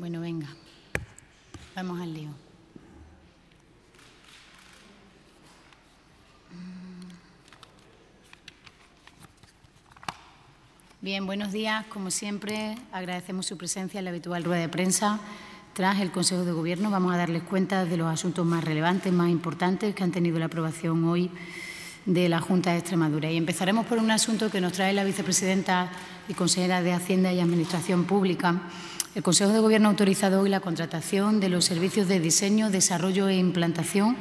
Bueno, venga, vamos al lío. Bien, buenos días. Como siempre, agradecemos su presencia en la habitual rueda de prensa. Tras el Consejo de Gobierno vamos a darles cuenta de los asuntos más relevantes, más importantes que han tenido la aprobación hoy de la Junta de Extremadura. Y empezaremos por un asunto que nos trae la vicepresidenta y consejera de Hacienda y Administración Pública. El Consejo de Gobierno ha autorizado hoy la contratación de los servicios de diseño, desarrollo e implantación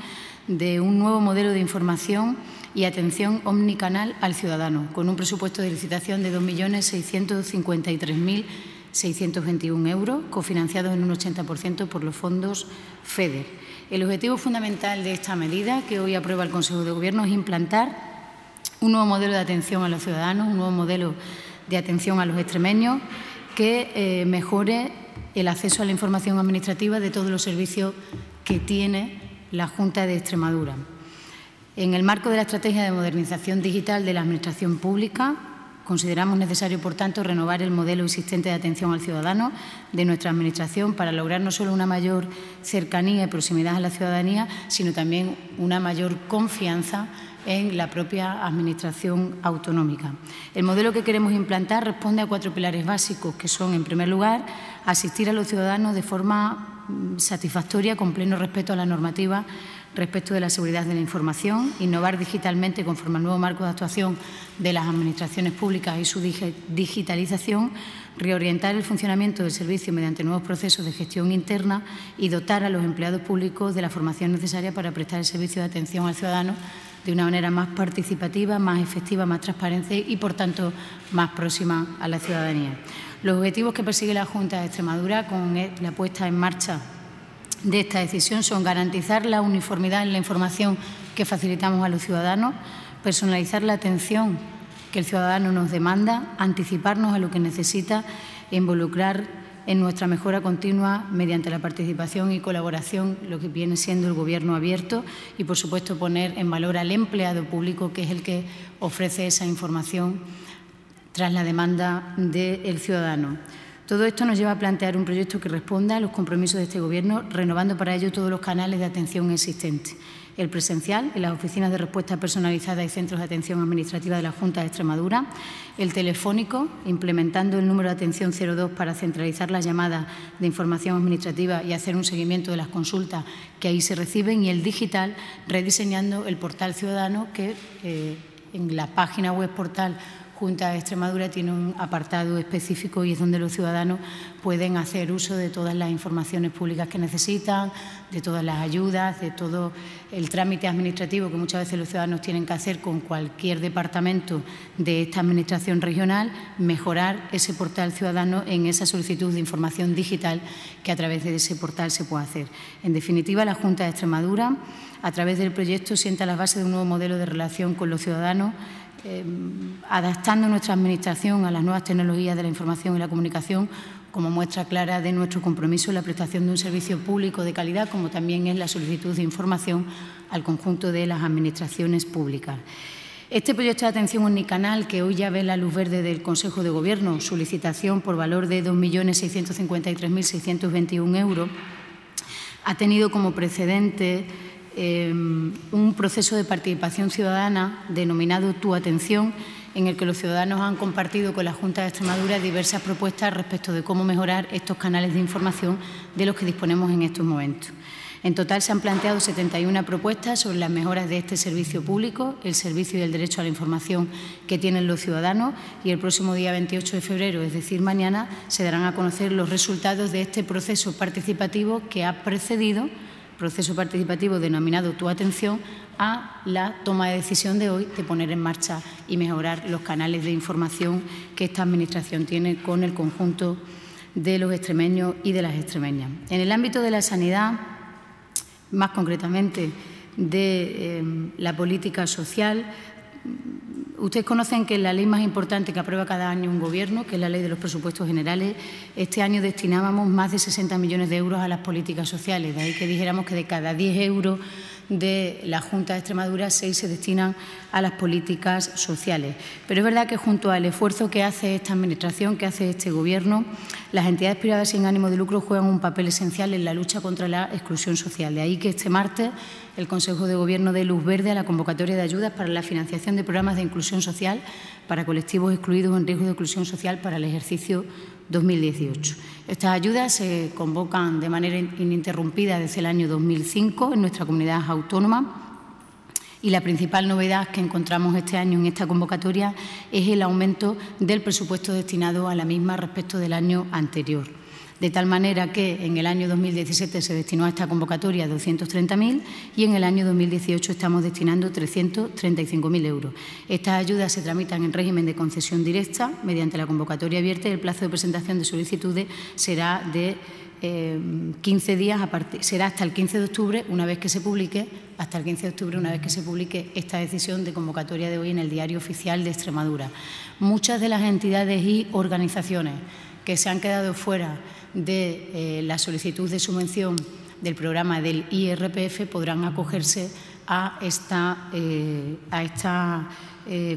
de un nuevo modelo de información y atención omnicanal al ciudadano, con un presupuesto de licitación de 2.653.621 euros, cofinanciados en un 80% por los fondos FEDER. El objetivo fundamental de esta medida, que hoy aprueba el Consejo de Gobierno, es implantar un nuevo modelo de atención a los ciudadanos, un nuevo modelo de atención a los extremeños que mejore el acceso a la información administrativa de todos los servicios que tiene la Junta de Extremadura. En el marco de la estrategia de modernización digital de la Administración Pública, consideramos necesario, por tanto, renovar el modelo existente de atención al ciudadano de nuestra Administración para lograr no solo una mayor cercanía y proximidad a la ciudadanía, sino también una mayor confianza en la propia Administración autonómica. El modelo que queremos implantar responde a 4 pilares básicos, que son, en primer lugar, asistir a los ciudadanos de forma satisfactoria, con pleno respeto a la normativa respecto de la seguridad de la información, innovar digitalmente conforme al nuevo marco de actuación de las administraciones públicas y su digitalización, reorientar el funcionamiento del servicio mediante nuevos procesos de gestión interna y dotar a los empleados públicos de la formación necesaria para prestar el servicio de atención al ciudadano de una manera más participativa, más efectiva, más transparente y, por tanto, más próxima a la ciudadanía. Los objetivos que persigue la Junta de Extremadura con la puesta en marcha de esta decisión son garantizar la uniformidad en la información que facilitamos a los ciudadanos, personalizar la atención que el ciudadano nos demanda, anticiparnos a lo que necesita e involucrar en nuestra mejora continua mediante la participación y colaboración, lo que viene siendo el Gobierno abierto y, por supuesto, poner en valor al empleado público, que es el que ofrece esa información tras la demanda del ciudadano. Todo esto nos lleva a plantear un proyecto que responda a los compromisos de este Gobierno, renovando para ello todos los canales de atención existentes. El presencial, en las oficinas de respuesta personalizada y centros de atención administrativa de la Junta de Extremadura. El telefónico, implementando el número de atención 02 para centralizar las llamadas de información administrativa y hacer un seguimiento de las consultas que ahí se reciben. Y el digital, rediseñando el portal ciudadano que en la página web portal Junta de Extremadura tiene un apartado específico y es donde los ciudadanos pueden hacer uso de todas las informaciones públicas que necesitan, de todas las ayudas, de todo el trámite administrativo que muchas veces los ciudadanos tienen que hacer con cualquier departamento de esta Administración regional, mejorar ese portal ciudadano en esa solicitud de información digital que a través de ese portal se puede hacer. En definitiva, la Junta de Extremadura, a través del proyecto, sienta las bases de un nuevo modelo de relación con los ciudadanos, adaptando nuestra Administración a las nuevas tecnologías de la información y la comunicación, como muestra clara de nuestro compromiso en la prestación de un servicio público de calidad, como también es la solicitud de información al conjunto de las administraciones públicas. Este proyecto de atención omnicanal, que hoy ya ve la luz verde del Consejo de Gobierno, su licitación por valor de 2.653.621 euros, ha tenido como precedente un proceso de participación ciudadana denominado Tu Atención, en el que los ciudadanos han compartido con la Junta de Extremadura diversas propuestas respecto de cómo mejorar estos canales de información de los que disponemos en estos momentos. En total se han planteado 71 propuestas sobre las mejoras de este servicio público, el servicio y el derecho a la información que tienen los ciudadanos, y el próximo día 28 de febrero, es decir, mañana, se darán a conocer los resultados de este proceso participativo que ha precedido proceso participativo denominado Tu Atención a la toma de decisión de hoy de poner en marcha y mejorar los canales de información que esta Administración tiene con el conjunto de los extremeños y de las extremeñas. En el ámbito de la sanidad, más concretamente de la política social, ustedes conocen que la ley más importante que aprueba cada año un Gobierno, que es la Ley de los Presupuestos Generales, este año destinábamos más de 60 millones de euros a las políticas sociales. De ahí que dijéramos que de cada 10 euros de la Junta de Extremadura, 6 se destinan a las políticas sociales. Pero es verdad que junto al esfuerzo que hace esta Administración, que hace este Gobierno, las entidades privadas sin ánimo de lucro juegan un papel esencial en la lucha contra la exclusión social. De ahí que este martes el Consejo de Gobierno dé luz verde a la convocatoria de ayudas para la financiación de programas de inclusión social para colectivos excluidos en riesgo de exclusión social para el ejercicio 2018. Estas ayudas se convocan de manera ininterrumpida desde el año 2005 en nuestra comunidad autónoma. Y la principal novedad que encontramos este año en esta convocatoria es el aumento del presupuesto destinado a la misma respecto del año anterior. De tal manera que en el año 2017 se destinó a esta convocatoria 230.000 y en el año 2018 estamos destinando 335.000 euros. Estas ayudas se tramitan en régimen de concesión directa mediante la convocatoria abierta y el plazo de presentación de solicitudes será de 15 días, será hasta el 15 de octubre, una vez que se publique, esta decisión de convocatoria de hoy en el Diario Oficial de Extremadura. Muchas de las entidades y organizaciones que se han quedado fuera de la solicitud de subvención del programa del IRPF podrán acogerse a esta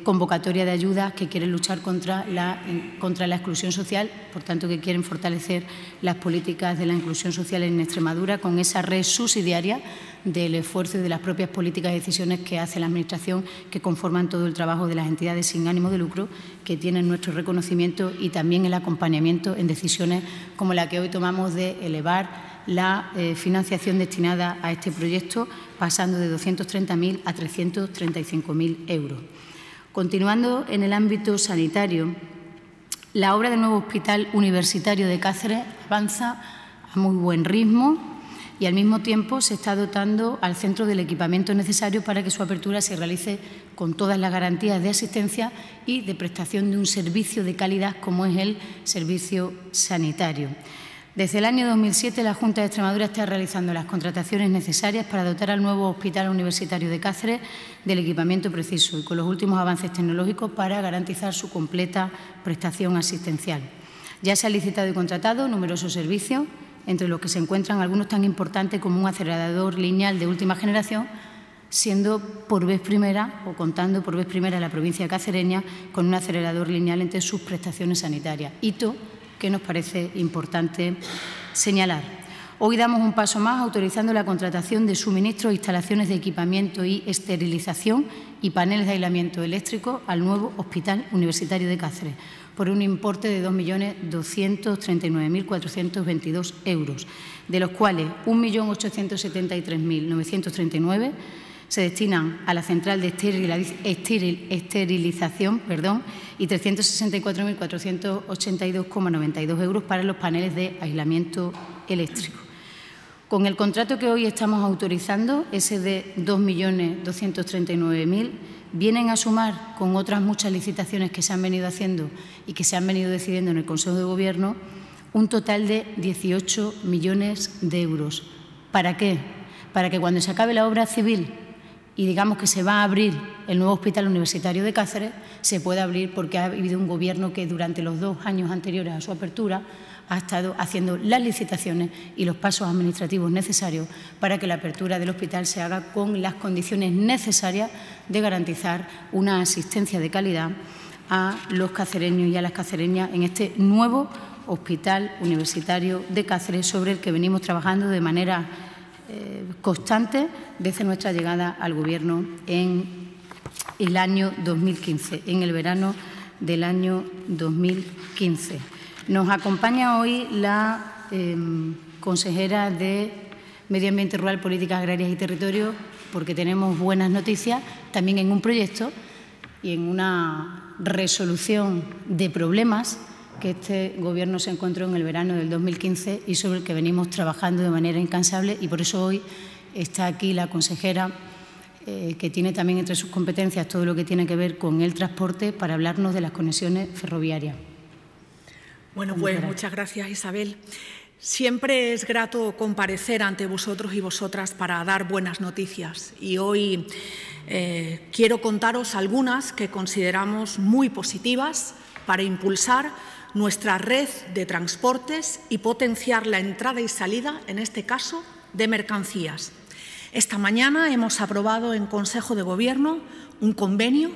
convocatoria de ayudas que quieren luchar contra la exclusión social, por tanto que quieren fortalecer las políticas de la inclusión social en Extremadura con esa red subsidiaria del esfuerzo y de las propias políticas y decisiones que hace la Administración, que conforman todo el trabajo de las entidades sin ánimo de lucro, que tienen nuestro reconocimiento y también el acompañamiento en decisiones como la que hoy tomamos de elevar la financiación destinada a este proyecto, pasando de 230.000 a 335.000 euros. Continuando en el ámbito sanitario, la obra del nuevo Hospital Universitario de Cáceres avanza a muy buen ritmo y al mismo tiempo se está dotando al centro del equipamiento necesario para que su apertura se realice con todas las garantías de asistencia y de prestación de un servicio de calidad como es el servicio sanitario. Desde el año 2007 la Junta de Extremadura está realizando las contrataciones necesarias para dotar al nuevo Hospital Universitario de Cáceres del equipamiento preciso y con los últimos avances tecnológicos para garantizar su completa prestación asistencial. Ya se han licitado y contratado numerosos servicios, entre los que se encuentran algunos tan importantes como un acelerador lineal de última generación, siendo por vez primera o contando por vez primera la provincia cacereña con un acelerador lineal entre sus prestaciones sanitarias, hito que nos parece importante señalar. Hoy damos un paso más autorizando la contratación de suministros, instalaciones de equipamiento y esterilización y paneles de aislamiento eléctrico al nuevo Hospital Universitario de Cáceres por un importe de 2.239.422 euros, de los cuales 1.873.939 se destinan a la central de esterilización y 364.482,92 euros para los paneles de aislamiento eléctrico. Con el contrato que hoy estamos autorizando, ese de 2.239.000, vienen a sumar con otras muchas licitaciones que se han venido haciendo y que se han venido decidiendo en el Consejo de Gobierno, un total de 18 millones de euros. ¿Para qué? Para que cuando se acabe la obra civil y digamos que se va a abrir el nuevo Hospital Universitario de Cáceres, se puede abrir porque ha habido un Gobierno que durante los 2 años anteriores a su apertura ha estado haciendo las licitaciones y los pasos administrativos necesarios para que la apertura del hospital se haga con las condiciones necesarias de garantizar una asistencia de calidad a los cacereños y a las cacereñas en este nuevo Hospital Universitario de Cáceres, sobre el que venimos trabajando de manera constante desde nuestra llegada al Gobierno en el año 2015, en el verano del año 2015. Nos acompaña hoy la consejera de Medio Ambiente Rural, Políticas Agrarias y Territorio, porque tenemos buenas noticias también en un proyecto y en una resolución de problemas que este Gobierno se encontró en el verano del 2015 y sobre el que venimos trabajando de manera incansable, y por eso hoy está aquí la consejera que tiene también entre sus competencias todo lo que tiene que ver con el transporte para hablarnos de las conexiones ferroviarias. Bueno, pues muchas gracias, Isabel. Siempre es grato comparecer ante vosotros y vosotras para dar buenas noticias y hoy quiero contaros algunas que consideramos muy positivas para impulsar nuestra red de transportes y potenciar la entrada y salida, en este caso, de mercancías. Esta mañana hemos aprobado en Consejo de Gobierno un convenio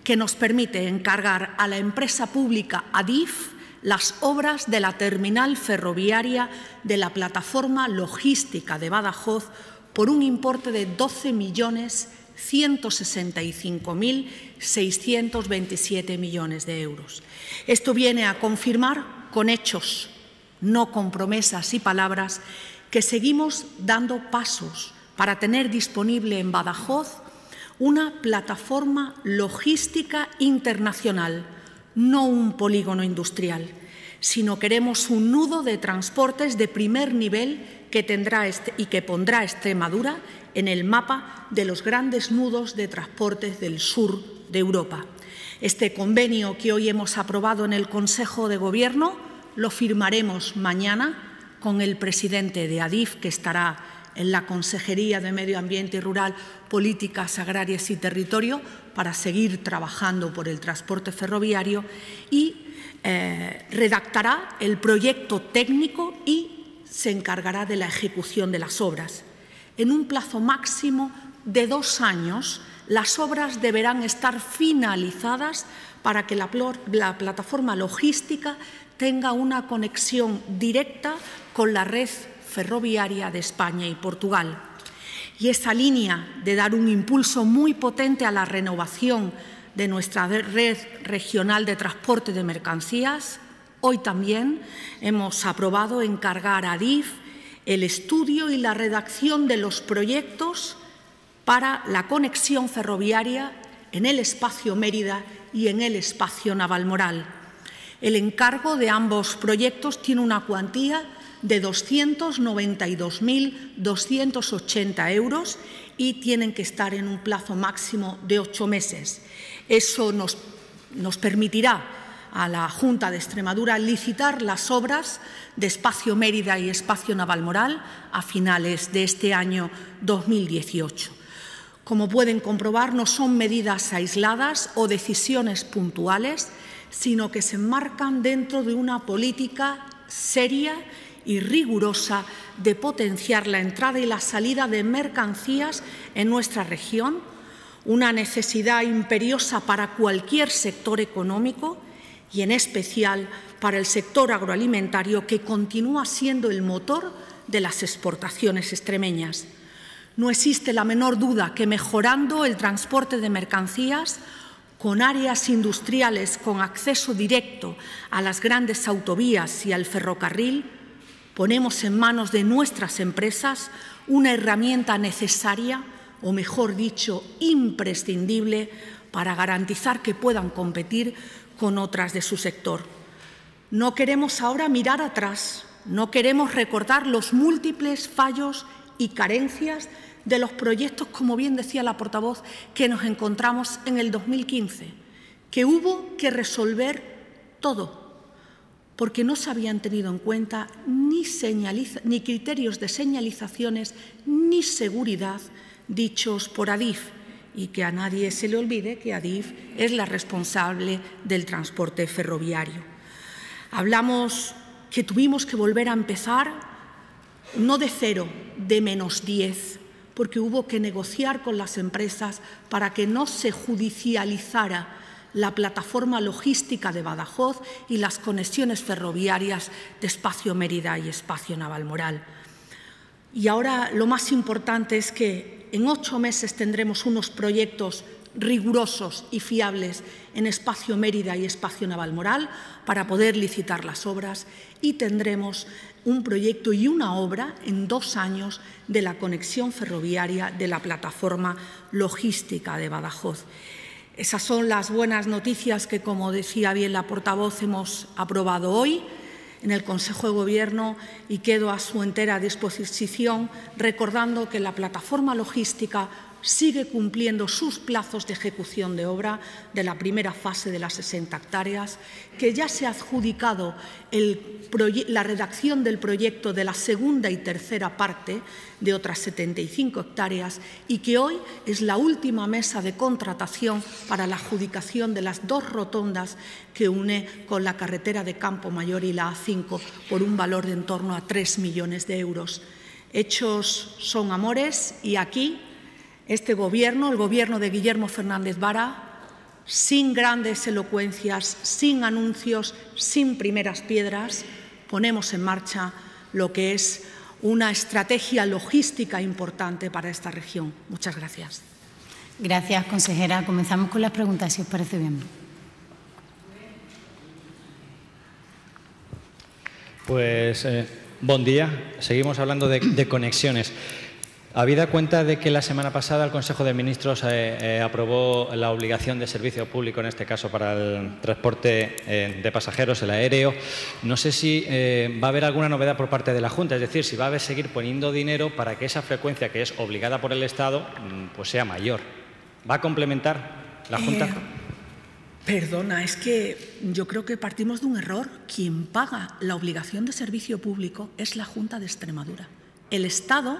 que nos permite encargar a la empresa pública Adif las obras de la terminal ferroviaria de la plataforma logística de Badajoz por un importe de 12.165.627 millones de euros. Esto viene a confirmar con hechos, no con promesas y palabras, que seguimos dando pasos para tener disponible en Badajoz una plataforma logística internacional, no un polígono industrial, sino queremos un nudo de transportes de primer nivel que tendrá y que pondrá Extremadura en el mapa de los grandes nudos de transportes del sur de Europa. Este convenio que hoy hemos aprobado en el Consejo de Gobierno lo firmaremos mañana con el presidente de Adif, que estará en la Consejería de Medio Ambiente y Rural, Políticas Agrarias y Territorio, para seguir trabajando por el transporte ferroviario, y redactará el proyecto técnico y se encargará de la ejecución de las obras. En un plazo máximo de 2 años, las obras deberán estar finalizadas para que la plataforma logística tenga una conexión directa con la red ferroviaria de España y Portugal. Y esa línea de dar un impulso muy potente a la renovación de nuestra red regional de transporte de mercancías, hoy también hemos aprobado encargar a Adif el estudio y la redacción de los proyectos para la conexión ferroviaria en el espacio Mérida y en el espacio Navalmoral. El encargo de ambos proyectos tiene una cuantía de 292.280 euros y tienen que estar en un plazo máximo de 8 meses. Eso nos permitirá a la Junta de Extremadura licitar las obras de Espacio Mérida y Espacio Navalmoral a finales de este año 2018. Como pueden comprobar, no son medidas aisladas o decisiones puntuales, sino que se enmarcan dentro de una política seria y rigurosa de potenciar la entrada y la salida de mercancías en nuestra región, una necesidad imperiosa para cualquier sector económico y en especial para el sector agroalimentario, que continúa siendo el motor de las exportaciones extremeñas. No existe la menor duda que mejorando el transporte de mercancías con áreas industriales con acceso directo a las grandes autovías y al ferrocarril, ponemos en manos de nuestras empresas una herramienta necesaria, o mejor dicho, imprescindible, para garantizar que puedan competir con otras de su sector. No queremos ahora mirar atrás, no queremos recordar los múltiples fallos y carencias de los proyectos, como bien decía la portavoz, que nos encontramos en el 2015, que hubo que resolver todo, porque no se habían tenido en cuenta ni criterios de señalizaciones ni seguridad dichos por Adif, y que a nadie se le olvide que Adif es la responsable del transporte ferroviario. Hablamos que tuvimos que volver a empezar no de 0, de -10, porque hubo que negociar con las empresas para que no se judicializara la plataforma logística de Badajoz y las conexiones ferroviarias de Espacio Mérida y Espacio Navalmoral. Y ahora lo más importante es que en 8 meses tendremos unos proyectos rigurosos y fiables en Espacio Mérida y Espacio Navalmoral para poder licitar las obras, y tendremos un proyecto y una obra en 2 años de la conexión ferroviaria de la plataforma logística de Badajoz. Esas son las buenas noticias que, como decía bien la portavoz, hemos aprobado hoy en el Consejo de Gobierno, y quedo a su entera disposición recordando que la plataforma logística sigue cumpliendo sus plazos de ejecución de obra de la primera fase de las 60 hectáreas, que ya se ha adjudicado la redacción del proyecto de la segunda y tercera parte de otras 75 hectáreas y que hoy es la última mesa de contratación para la adjudicación de las 2 rotondas que une con la carretera de Campo Mayor y la A5 por un valor de en torno a 3 millones de euros. hechos son amores y aquí este Gobierno, el Gobierno de Guillermo Fernández Vara, sin grandes elocuencias, sin anuncios, sin primeras piedras, ponemos en marcha lo que es una estrategia logística importante para esta región. Muchas gracias. Gracias, consejera. Comenzamos con las preguntas, si os parece bien. Pues, buen día. Seguimos hablando de conexiones. Habida cuenta de que la semana pasada el Consejo de Ministros aprobó la obligación de servicio público, en este caso para el transporte de pasajeros, el aéreo, no sé si va a haber alguna novedad por parte de la Junta, es decir, si va a seguir poniendo dinero para que esa frecuencia que es obligada por el Estado pues sea mayor. ¿Va a complementar la Junta? Perdona, es que yo creo que partimos de un error. Quien paga la obligación de servicio público es la Junta de Extremadura. El Estado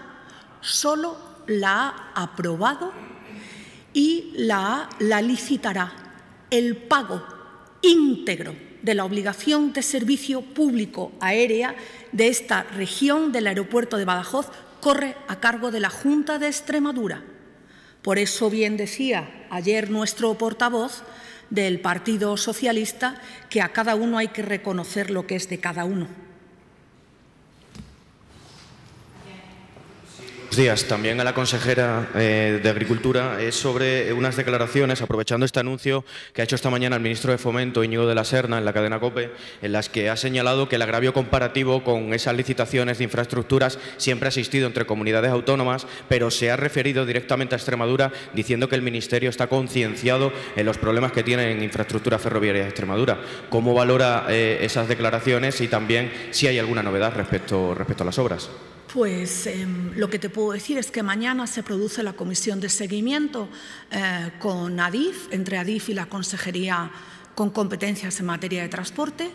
solo la ha aprobado y la licitará. El pago íntegro de la obligación de servicio público aérea de esta región del aeropuerto de Badajoz corre a cargo de la Junta de Extremadura. Por eso bien decía ayer nuestro portavoz del Partido Socialista que a cada uno hay que reconocer lo que es de cada uno. Buenos días. También a la consejera de Agricultura sobre unas declaraciones, aprovechando este anuncio que ha hecho esta mañana el ministro de Fomento, Íñigo de la Serna, en la cadena COPE, en las que ha señalado que el agravio comparativo con esas licitaciones de infraestructuras siempre ha existido entre comunidades autónomas, pero se ha referido directamente a Extremadura, diciendo que el Ministerio está concienciado en los problemas que tiene en infraestructura ferroviaria de Extremadura. ¿Cómo valora esas declaraciones y también si hay alguna novedad respecto a las obras? Pues lo que te puedo decir es que mañana se produce la comisión de seguimiento con ADIF, entre ADIF y la Consejería con competencias en materia de transporte,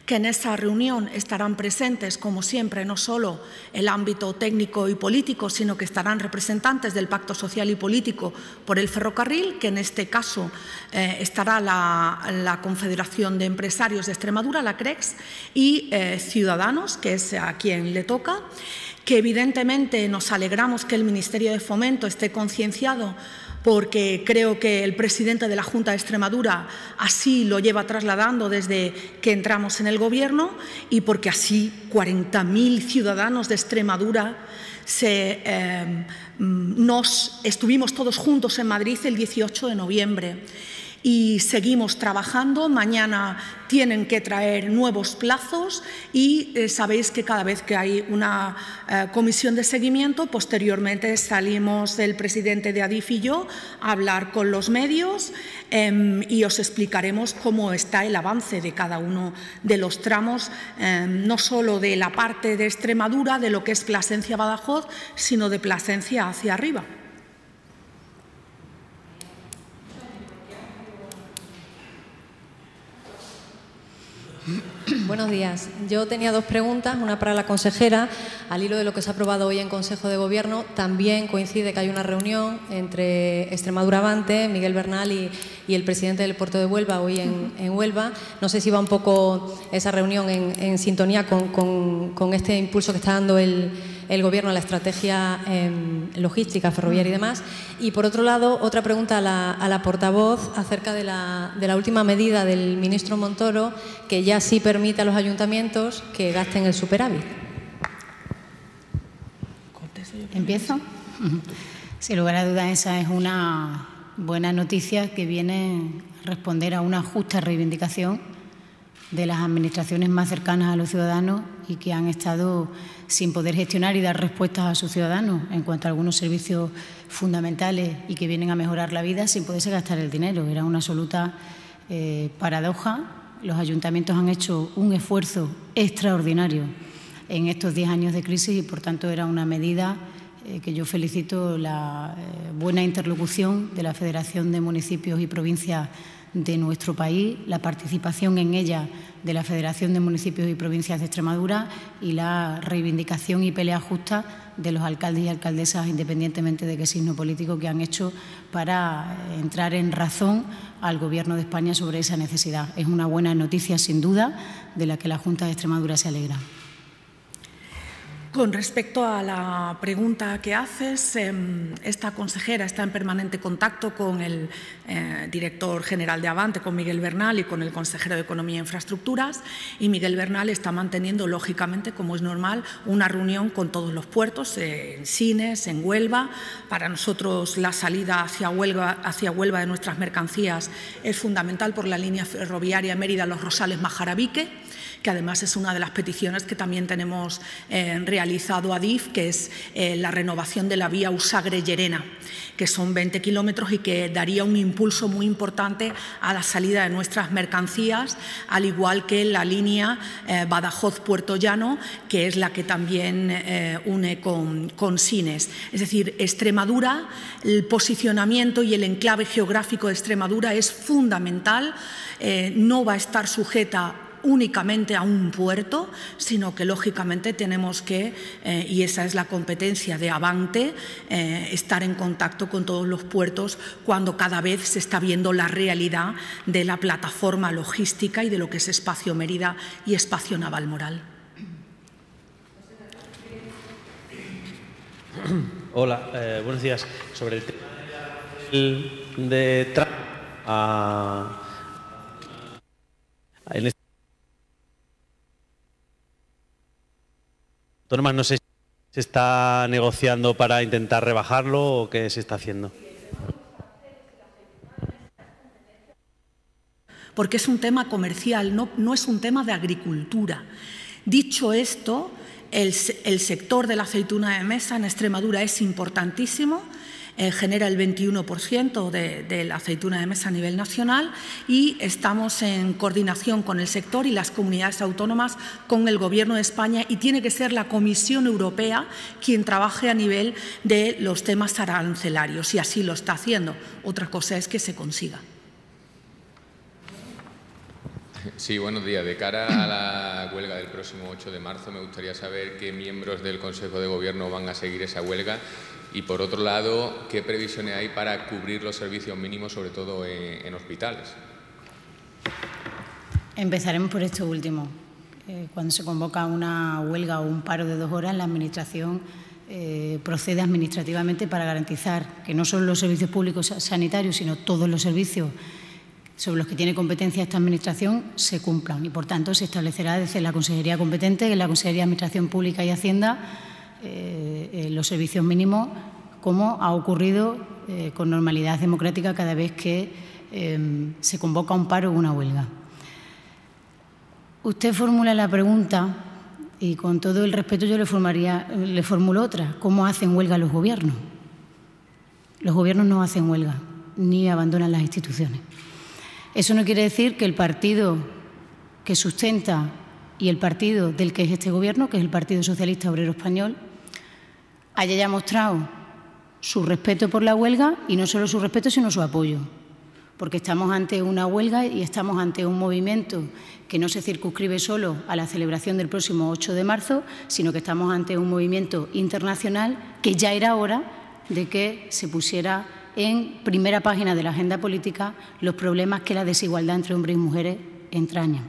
que en esa reunión estarán presentes, como siempre, no solo el ámbito técnico y político, sino que estarán representantes del Pacto Social y Político por el ferrocarril, que en este caso estará la Confederación de Empresarios de Extremadura, la CREX, y Ciudadanos, que es a quien le toca, que evidentemente nos alegramos que el Ministerio de Fomento esté concienciado, porque creo que el presidente de la Junta de Extremadura así lo lleva trasladando desde que entramos en el Gobierno y porque así 40.000 ciudadanos de Extremadura nos estuvimos todos juntos en Madrid el 18 de noviembre. Y seguimos trabajando. Mañana tienen que traer nuevos plazos y sabéis que cada vez que hay una comisión de seguimiento, posteriormente salimos el presidente de ADIF y yo a hablar con los medios y os explicaremos cómo está el avance de cada uno de los tramos, no solo de la parte de Extremadura, de lo que es Plasencia-Badajoz, sino de Plasencia hacia arriba. Buenos días. Yo tenía dos preguntas, una para la consejera. Al hilo de lo que se ha aprobado hoy en Consejo de Gobierno, también coincide que hay una reunión entre Extremadura Avante, Miguel Bernal y el presidente del puerto de Huelva, hoy en Huelva. No sé si va un poco esa reunión en sintonía con este impulso que está dando el Gobierno a la estrategia logística, ferroviaria y demás. Y, por otro lado, otra pregunta a la portavoz acerca de la última medida del ministro Montoro, que ya sí permite a los ayuntamientos que gasten el superávit. ¿Empiezo? Sin lugar a dudas, esa es una buena noticia que viene a responder a una justa reivindicación de las administraciones más cercanas a los ciudadanos y que han estado sin poder gestionar y dar respuestas a sus ciudadanos en cuanto a algunos servicios fundamentales y que vienen a mejorar la vida sin poderse gastar el dinero. Era una absoluta paradoja. Los ayuntamientos han hecho un esfuerzo extraordinario en estos 10 años de crisis y, por tanto, era una medida que yo felicito la buena interlocución de la Federación de Municipios y Provincias de nuestro país, la participación en ella de la Federación de Municipios y Provincias de Extremadura y la reivindicación y pelea justa de los alcaldes y alcaldesas, independientemente de qué signo político, que han hecho para entrar en razón al Gobierno de España sobre esa necesidad. Es una buena noticia, sin duda, de la que la Junta de Extremadura se alegra. Con respecto a la pregunta que haces, esta consejera está en permanente contacto con el director general de Avante, con Miguel Bernal, y con el consejero de Economía e Infraestructuras, y Miguel Bernal está manteniendo, lógicamente, como es normal, una reunión con todos los puertos, en Sines, en Huelva. Para nosotros la salida hacia Huelva de nuestras mercancías es fundamental por la línea ferroviaria Mérida-Los Rosales-Majarabique, que además es una de las peticiones que también tenemos realizado a DIF, que es la renovación de la vía Usagre-Llerena, que son 20 kilómetros y que daría un impulso muy importante a la salida de nuestras mercancías, al igual que la línea Badajoz-Puerto Llano, que es la que también une con Sines. Es decir, Extremadura, el posicionamiento y el enclave geográfico de Extremadura es fundamental, no va a estar sujeta únicamente a un puerto, sino que lógicamente tenemos que, y esa es la competencia de Avante, estar en contacto con todos los puertos cuando cada vez se está viendo la realidad de la plataforma logística y de lo que es Espacio Mérida y Espacio Naval Moral. Hola, buenos días. Sobre el tema de Trump, en este autónomas, no sé si se está negociando para intentar rebajarlo o qué se está haciendo. Porque es un tema comercial, no es un tema de agricultura. Dicho esto, el sector de la aceituna de mesa en Extremadura es importantísimo. Genera el 21% de la aceituna de mesa a nivel nacional, y estamos en coordinación con el sector y las comunidades autónomas, con el Gobierno de España, y tiene que ser la Comisión Europea quien trabaje a nivel de los temas arancelarios, y así lo está haciendo. Otra cosa es que se consiga. Sí, buenos días. De cara a la huelga del próximo 8 de marzo, me gustaría saber qué miembros del Consejo de Gobierno van a seguir esa huelga y, por otro lado, qué previsiones hay para cubrir los servicios mínimos, sobre todo en hospitales. Empezaremos por esto último. Cuando se convoca una huelga o un paro de 2 horas, la Administración procede administrativamente para garantizar que no solo los servicios públicos sanitarios, sino todos los servicios sobre los que tiene competencia esta Administración se cumplan, y, por tanto, se establecerá desde la Consejería competente, que es la Consejería de Administración Pública y Hacienda, los servicios mínimos, como ha ocurrido con normalidad democrática cada vez que se convoca un paro o una huelga. Usted formula la pregunta, y con todo el respeto yo le formulo otra. ¿Cómo hacen huelga los gobiernos? Los gobiernos no hacen huelga ni abandonan las instituciones. Eso no quiere decir que el partido que sustenta y el partido del que es este Gobierno, que es el Partido Socialista Obrero Español, haya ya mostrado su respeto por la huelga, y no solo su respeto, sino su apoyo. Porque estamos ante una huelga y estamos ante un movimiento que no se circunscribe solo a la celebración del próximo 8 de marzo, sino que estamos ante un movimiento internacional que ya era hora de que se pusiera en primera página de la agenda política los problemas que la desigualdad entre hombres y mujeres entraña.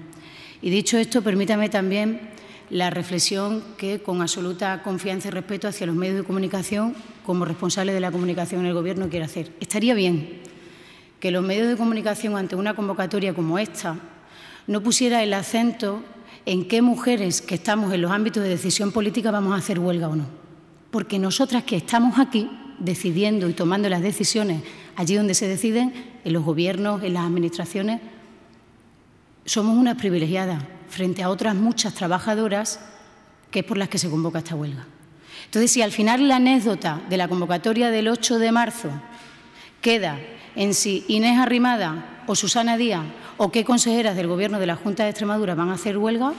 Y dicho esto, permítame también la reflexión que, con absoluta confianza y respeto hacia los medios de comunicación, como responsable de la comunicación en el Gobierno, quiero hacer. Estaría bien que los medios de comunicación, ante una convocatoria como esta, no pusiera el acento en qué mujeres que estamos en los ámbitos de decisión política vamos a hacer huelga o no. Porque nosotras que estamos aquí decidiendo y tomando las decisiones allí donde se deciden, en los gobiernos, en las administraciones, somos unas privilegiadas frente a otras muchas trabajadoras que es por las que se convoca esta huelga. Entonces, si al final la anécdota de la convocatoria del 8 de marzo queda en si Inés Arrimada o Susana Díaz o qué consejeras del Gobierno de la Junta de Extremadura van a hacer huelga,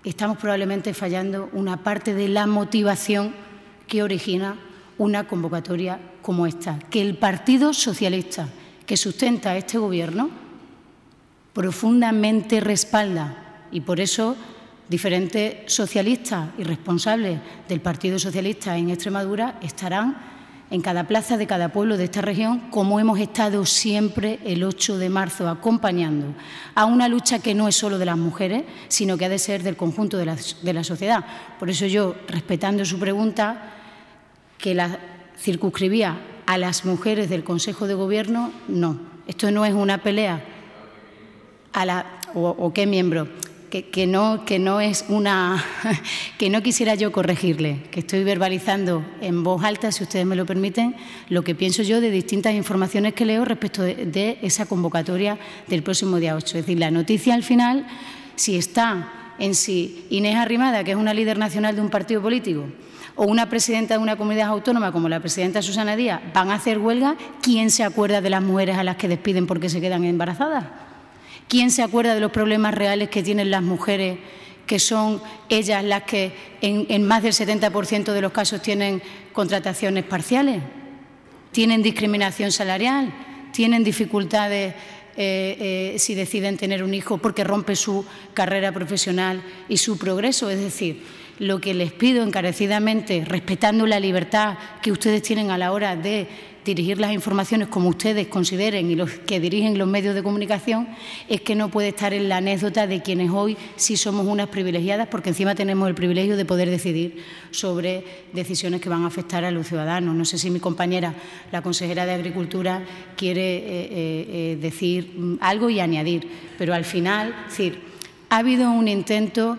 estamos probablemente fallando una parte de la motivación que origina una convocatoria como esta, que el Partido Socialista que sustenta este Gobierno profundamente respalda, y por eso diferentes socialistas y responsables del Partido Socialista en Extremadura estarán en cada plaza de cada pueblo de esta región, como hemos estado siempre el 8 de marzo acompañando a una lucha que no es solo de las mujeres, sino que ha de ser del conjunto de la sociedad. Por eso yo, respetando su pregunta, que la circunscribía a las mujeres del Consejo de Gobierno, no. Esto no es una pelea o qué miembro. Que no es una que no quisiera yo corregirle, que estoy verbalizando en voz alta, si ustedes me lo permiten, lo que pienso yo de distintas informaciones que leo respecto de esa convocatoria del próximo día 8. Es decir, la noticia al final, si está en si Inés Arrimada, que es una líder nacional de un partido político, o una presidenta de una comunidad autónoma como la presidenta Susana Díaz, van a hacer huelga, ¿quién se acuerda de las mujeres a las que despiden porque se quedan embarazadas? ¿Quién se acuerda de los problemas reales que tienen las mujeres, que son ellas las que en más del 70% de los casos tienen contrataciones parciales? ¿Tienen discriminación salarial? ¿Tienen dificultades si deciden tener un hijo porque rompe su carrera profesional y su progreso? Es decir, lo que les pido encarecidamente, respetando la libertad que ustedes tienen a la hora de dirigir las informaciones como ustedes consideren y los que dirigen los medios de comunicación, es que no puede estar en la anécdota de quienes hoy sí somos unas privilegiadas, porque encima tenemos el privilegio de poder decidir sobre decisiones que van a afectar a los ciudadanos. No sé si mi compañera, la consejera de Agricultura, quiere decir algo y añadir, pero al final, es decir, ha habido un intento,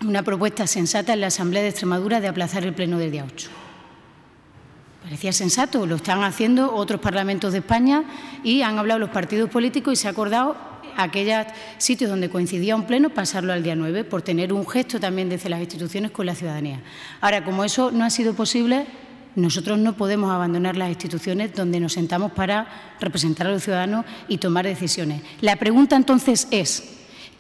una propuesta sensata en la Asamblea de Extremadura de aplazar el pleno del día 8. Parecía sensato, lo están haciendo otros parlamentos de España y han hablado los partidos políticos y se ha acordado aquellos sitios donde coincidía un pleno pasarlo al día 9 por tener un gesto también desde las instituciones con la ciudadanía. Ahora, como eso no ha sido posible, nosotros no podemos abandonar las instituciones donde nos sentamos para representar a los ciudadanos y tomar decisiones. La pregunta entonces es,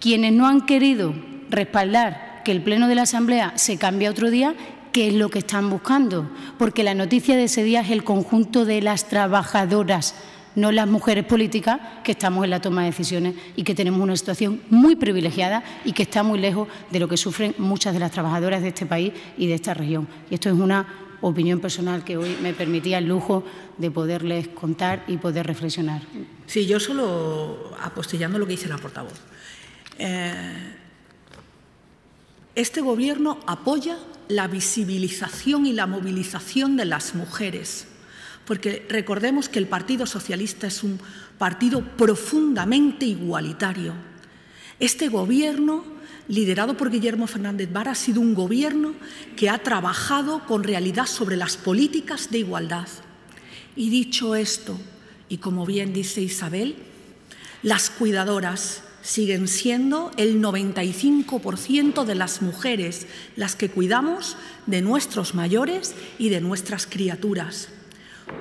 quienes no han querido respaldar que el pleno de la Asamblea se cambie a otro día, ¿qué es lo que están buscando? Porque la noticia de ese día es el conjunto de las trabajadoras, no las mujeres políticas que estamos en la toma de decisiones y que tenemos una situación muy privilegiada y que está muy lejos de lo que sufren muchas de las trabajadoras de este país y de esta región. Y esto es una opinión personal que hoy me permitía el lujo de poderles contar y poder reflexionar. Sí, yo solo apostillando lo que dice la portavoz. Este Gobierno apoya la visibilización y la movilización de las mujeres, porque recordemos que el Partido Socialista es un partido profundamente igualitario. Este Gobierno, liderado por Guillermo Fernández Vara, ha sido un Gobierno que ha trabajado con realidad sobre las políticas de igualdad. Y dicho esto, y como bien dice Isabel, las cuidadoras siguen siendo el 95% de las mujeres las que cuidamos de nuestros mayores y de nuestras criaturas.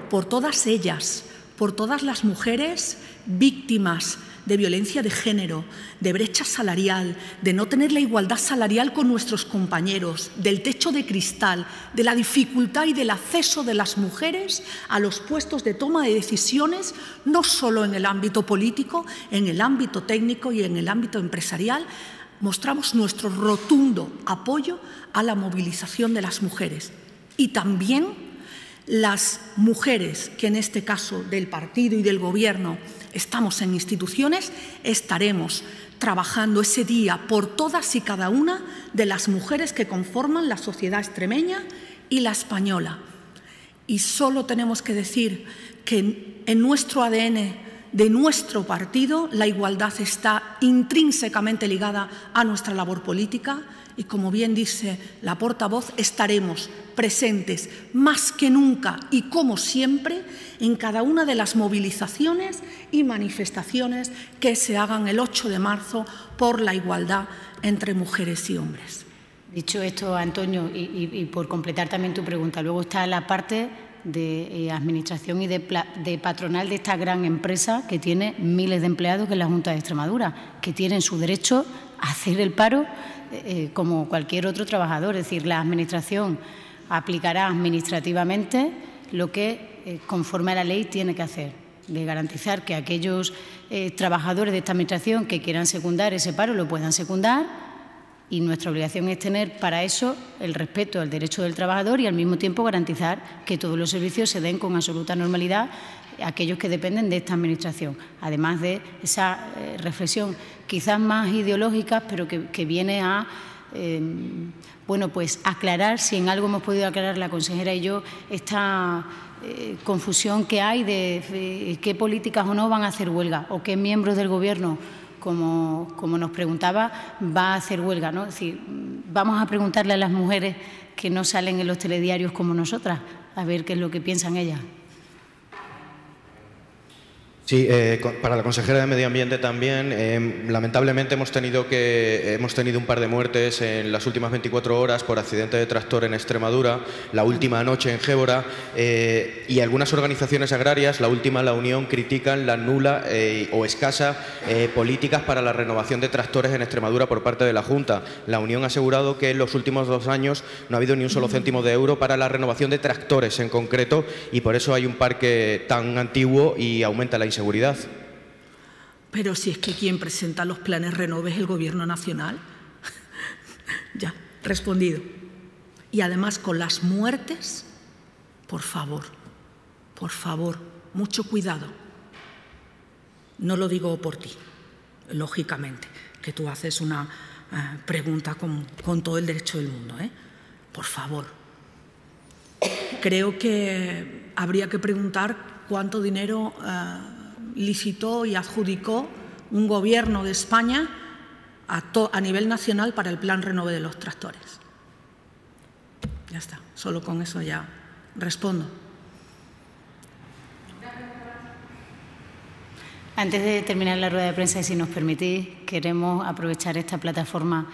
Por todas ellas, por todas las mujeres víctimas de violencia de género, de brecha salarial, de no tener la igualdad salarial con nuestros compañeros, del techo de cristal, de la dificultad y del acceso de las mujeres a los puestos de toma de decisiones, no solo en el ámbito político, en el ámbito técnico y en el ámbito empresarial, mostramos nuestro rotundo apoyo a la movilización de las mujeres. Y también las mujeres que en este caso del partido y del Gobierno estamos en instituciones, estaremos trabajando ese día por todas y cada una de las mujeres que conforman la sociedad extremeña y la española. Y solo tenemos que decir que en nuestro ADN de nuestro partido la igualdad está intrínsecamente ligada a nuestra labor política y, como bien dice la portavoz, estaremos presentes más que nunca y como siempre en cada una de las movilizaciones y manifestaciones que se hagan el 8 de marzo por la igualdad entre mujeres y hombres. Dicho esto, Antonio, y por completar también tu pregunta, luego está la parte de administración y de patronal de esta gran empresa que tiene miles de empleados, que es la Junta de Extremadura, que tienen su derecho a hacer el paro como cualquier otro trabajador. Es decir, la Administración aplicará administrativamente lo que, conforme a la ley, tiene que hacer, de garantizar que aquellos trabajadores de esta Administración que quieran secundar ese paro lo puedan secundar Y nuestra obligación es tener para eso el respeto al derecho del trabajador y al mismo tiempo garantizar que todos los servicios se den con absoluta normalidad a aquellos que dependen de esta Administración. Además de esa reflexión quizás más ideológica, pero que viene a bueno, pues aclarar, si en algo hemos podido aclarar la consejera y yo, esta confusión que hay de qué políticas o no van a hacer huelga o qué miembros del Gobierno, como nos preguntaba, va a hacer huelga, ¿no? Es decir, vamos a preguntarle a las mujeres que no salen en los telediarios como nosotras, a ver qué es lo que piensan ellas. Sí, para la consejera de Medio Ambiente también. Lamentablemente hemos tenido un par de muertes en las últimas 24 horas por accidente de tractor en Extremadura, la última anoche en Gébora, y algunas organizaciones agrarias, la última, la Unión, critican la nula o escasa políticas para la renovación de tractores en Extremadura por parte de la Junta. La Unión ha asegurado que en los últimos 2 años no ha habido ni un solo céntimo de euro para la renovación de tractores en concreto, y por eso hay un parque tan antiguo y aumenta la inseguridad. Pero si es que quien presenta los planes Renove es el Gobierno nacional. Ya, respondido. Y además con las muertes, por favor, mucho cuidado. No lo digo por ti, lógicamente, que tú haces una pregunta con todo el derecho del mundo, ¿eh? Por favor. Creo que habría que preguntar cuánto dinero licitó y adjudicó un Gobierno de España a nivel nacional para el plan Renove de los tractores. Ya está, solo con eso ya respondo. Antes de terminar la rueda de prensa, y si nos permitís, queremos aprovechar esta plataforma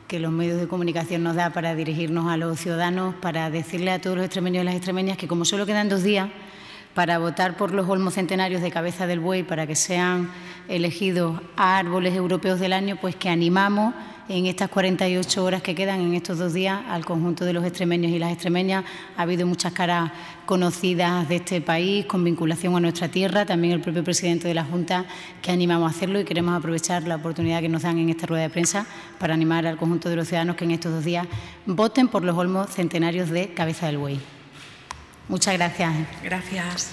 que los medios de comunicación nos da para dirigirnos a los ciudadanos, para decirle a todos los extremeños y las extremeñas que como solo quedan 2 días para votar por los olmos centenarios de Cabeza del Buey, para que sean elegidos árboles europeos del año, pues que animamos en estas 48 horas que quedan, en estos 2 días, al conjunto de los extremeños y las extremeñas. Ha habido muchas caras conocidas de este país, con vinculación a nuestra tierra, también el propio presidente de la Junta, que animamos a hacerlo, y queremos aprovechar la oportunidad que nos dan en esta rueda de prensa para animar al conjunto de los ciudadanos que en estos 2 días voten por los olmos centenarios de Cabeza del Buey. Muchas gracias. Gracias.